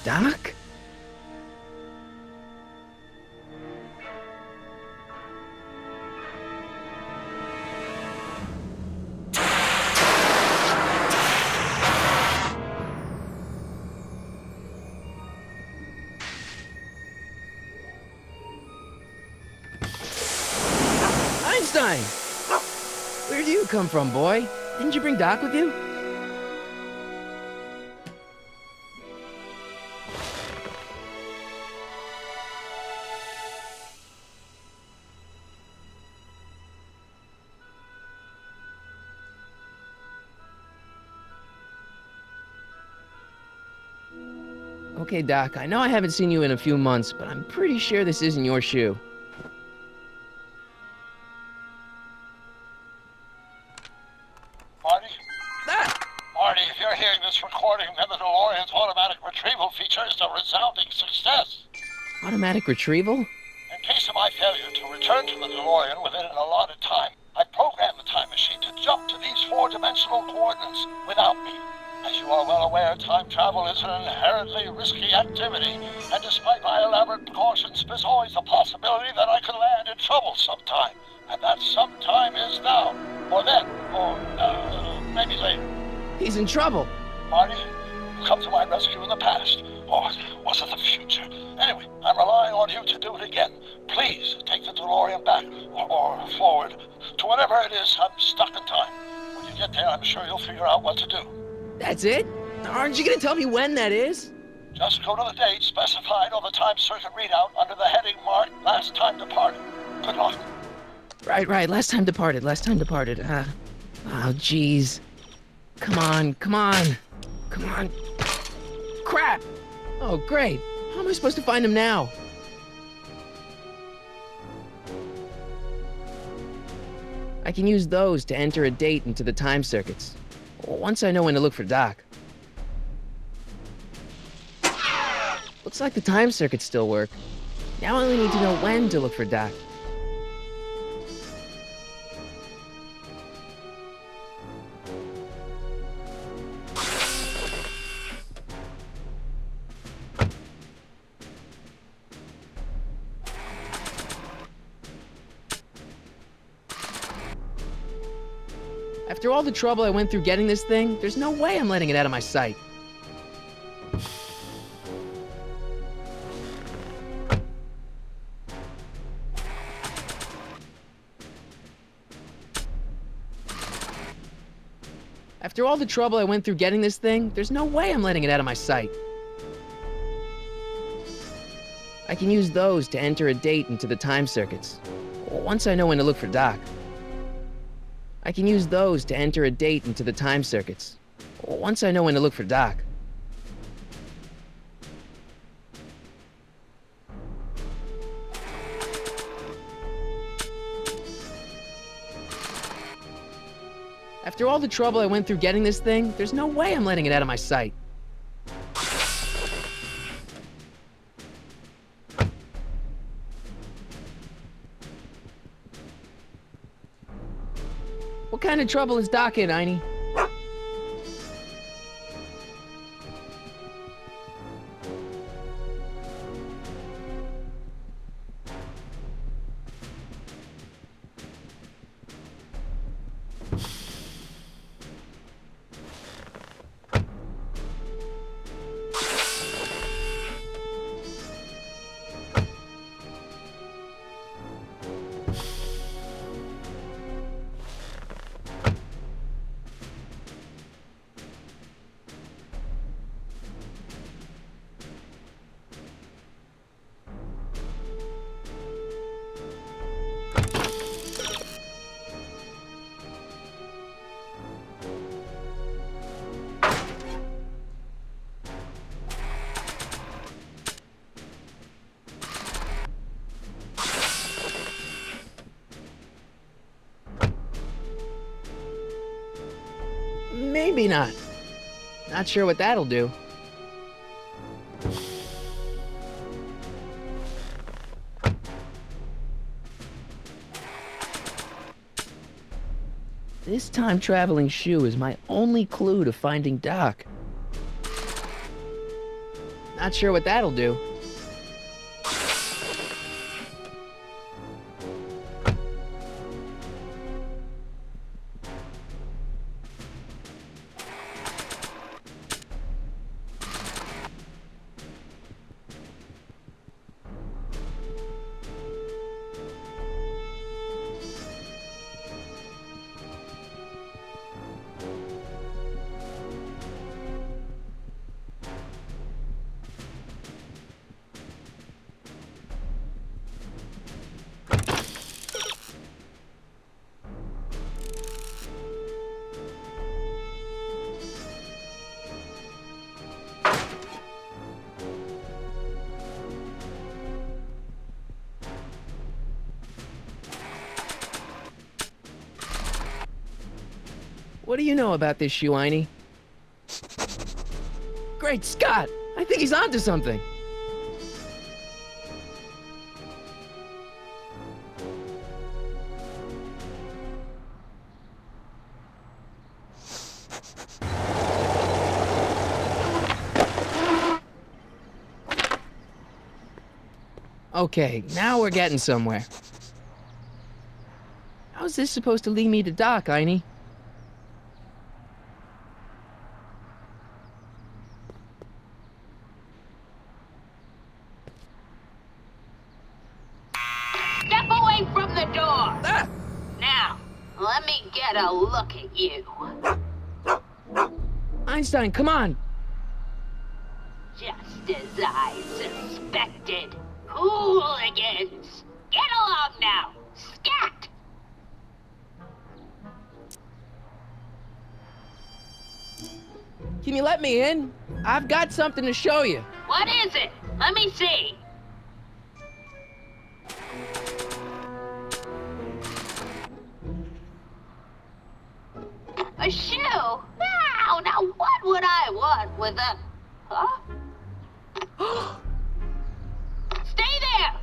Doc? Einstein! Where do you come from, boy? Didn't you bring Doc with you? Okay, Doc, I know I haven't seen you in a few months, but I'm pretty sure this isn't your shoe. Marty? Ah! Marty, if you're hearing this recording, then the DeLorean's automatic retrieval feature is a resounding success. Automatic retrieval? In case of my failure to return to the DeLorean within an allotted time, I programmed the time machine to jump to these four-dimensional coordinates without me. As you are well aware, time travel is an inherently risky activity, and despite my elaborate precautions, there's always a possibility that I could land in trouble sometime. And that sometime is now, or then, or maybe later. He's in trouble. Marty, you come to my rescue in the past, or was it the future? Anyway, I'm relying on you to do it again. Please take the DeLorean back, or forward, to whatever it is. I'm stuck in time. When you get there, I'm sure you'll figure out what to do. That's it? Aren't you gonna tell me when that is? Just go to the date specified on the time circuit readout under the heading marked Last Time Departed. Good luck. Right, last time departed. Oh, jeez. Come on. Crap! Oh, great. How am I supposed to find him now? I can use those to enter a date into the time circuits. Once I know when to look for Doc. Looks like the time circuits still work. Now I only need to know when to look for Doc. After all the trouble I went through getting this thing, there's no way I'm letting it out of my sight. After all the trouble I went through getting this thing, there's no way I'm letting it out of my sight. I can use those to enter a date into the time circuits. Once I know when to look for Doc. I can use those to enter a date into the time circuits. Once I know when to look for Doc. After all the trouble I went through getting this thing, there's no way I'm letting it out of my sight. What kind of trouble is Doc in, Einie? Maybe not. Not sure what that'll do. This time-traveling shoe is my only clue to finding Doc. Not sure what that'll do. What do you know about this shoe, Einie? Great Scott! I think he's onto something! Okay, now we're getting somewhere. How's this supposed to lead me to Doc, Einie? Step away from the door! Ah! Now, let me get a look at you. Einstein, come on! Just as I suspected. Hooligans! Get along now! Scat! Can you let me in? I've got something to show you. What is it? Let me see. A shoe? Now what would I want with a... Huh? Stay there!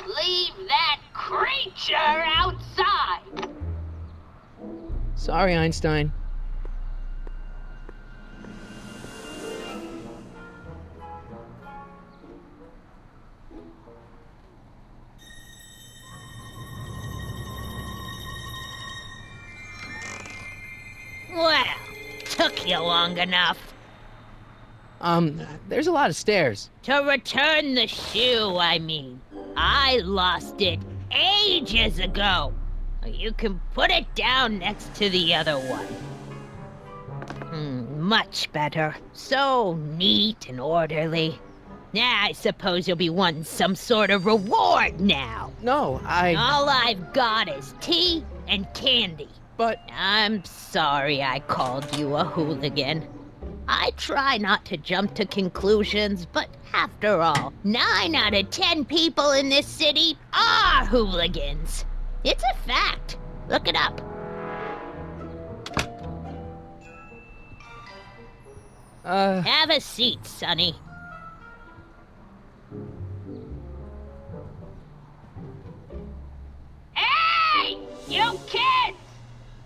Leave that creature outside! Sorry, Einstein. Well, took you long enough. There's a lot of stairs. To return the shoe, I mean. I lost it ages ago. You can put it down next to the other one. Much better. So neat and orderly. I suppose you'll be wanting some sort of reward now. No, All I've got is tea and candy. But... I'm sorry I called you a hooligan. I try not to jump to conclusions, but after all, 9 out of 10 people in this city are hooligans. It's a fact. Look it up. Have a seat, Sonny. Hey! You kids!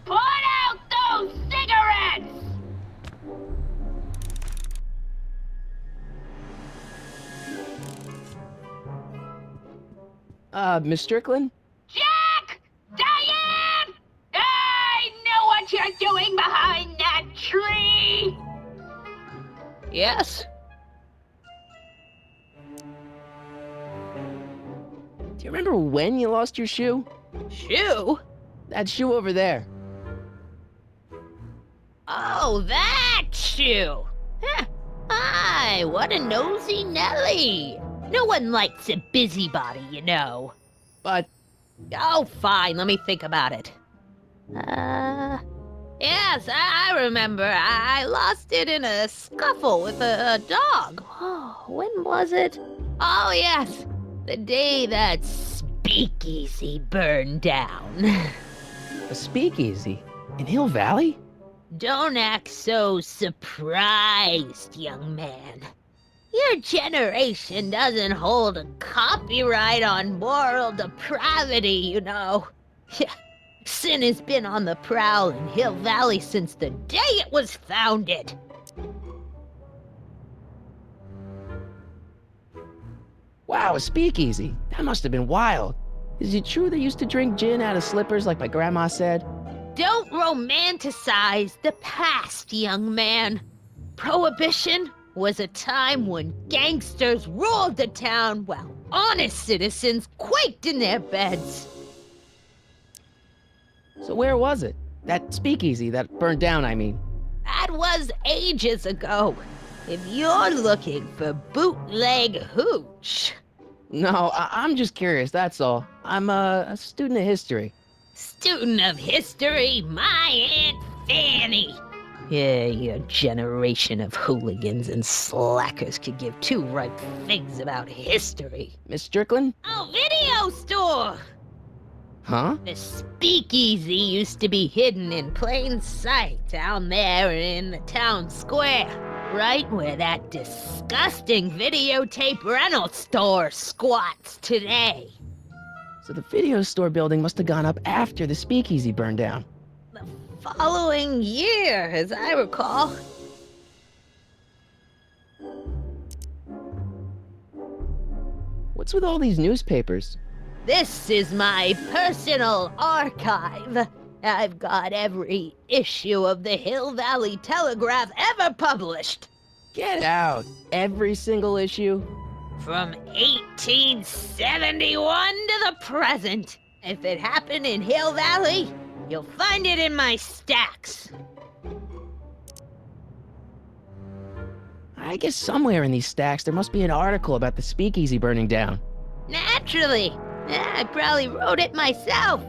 Put out those cigarettes! Miss Strickland? Jack! Diane! I know what you're doing behind that tree! Yes? Do you remember when you lost your shoe? Shoe? That shoe over there. Oh, that shoe! Huh. Hi, what a nosy Nelly! No one likes a busybody, you know. But... Oh, fine, let me think about it. Yes, I remember. I lost it in a scuffle with a dog. Oh, when was it? Oh, yes, the day that speakeasy burned down. A speakeasy? In Hill Valley? Don't act so surprised, young man. Your generation doesn't hold a copyright on moral depravity, you know. Sin has been on the prowl in Hill Valley since the day it was founded. Wow, a speakeasy. That must have been wild. Is it true they used to drink gin out of slippers like my grandma said? Don't romanticize the past, young man. Prohibition was a time when gangsters ruled the town while honest citizens quaked in their beds. So where was it? That speakeasy that burned down, I mean. That was ages ago. If you're looking for bootleg hooch. No, I'm just curious, that's all. I'm a student of history. Student of history, my Aunt Fanny. Yeah, your generation of hooligans and slackers could give two ripe figs about history. Miss Strickland? Oh, video store! Huh? The speakeasy used to be hidden in plain sight down there in the town square, right where that disgusting videotape rental store squats today. So the video store building must have gone up after the speakeasy burned down. The following year, as I recall. What's with all these newspapers? This is my personal archive. I've got every issue of the Hill Valley Telegraph ever published. Get out! Every single issue? From 1871 to the present. If it happened in Hill Valley, you'll find it in my stacks. I guess somewhere in these stacks there must be an article about the speakeasy burning down. Naturally. I probably wrote it myself.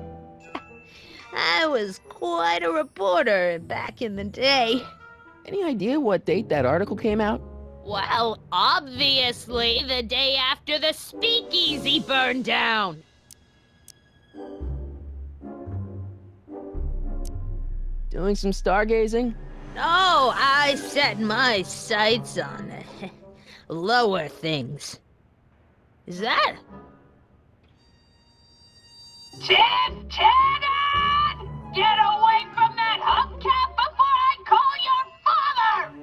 I was quite a reporter back in the day. Any idea what date that article came out? Well, obviously the day after the speakeasy burned down. Doing some stargazing? No, I set my sights on lower things. Is that? Tenant! Get away from that hubcap before I call your father!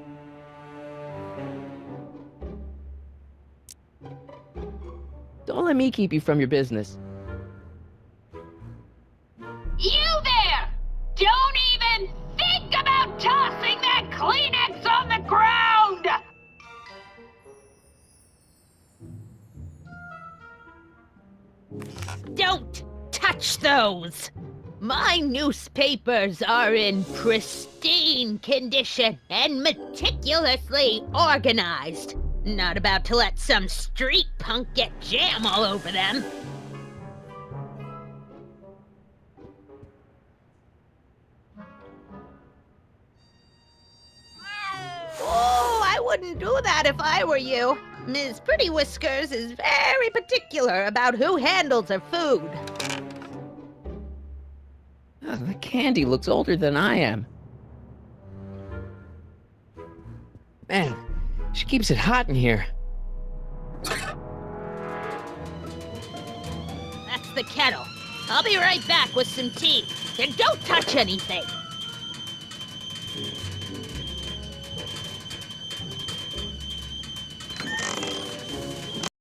Don't let me keep you from your business. You there! Don't even think about tossing that Kleenex on the ground! Don't touch those! My newspapers are in pristine condition and meticulously organized. Not about to let some street punk get jam all over them. Oh, I wouldn't do that if I were you. Ms. Pretty Whiskers is very particular about who handles her food. The candy looks older than I am. Man, she keeps it hot in here. That's the kettle. I'll be right back with some tea. And don't touch anything.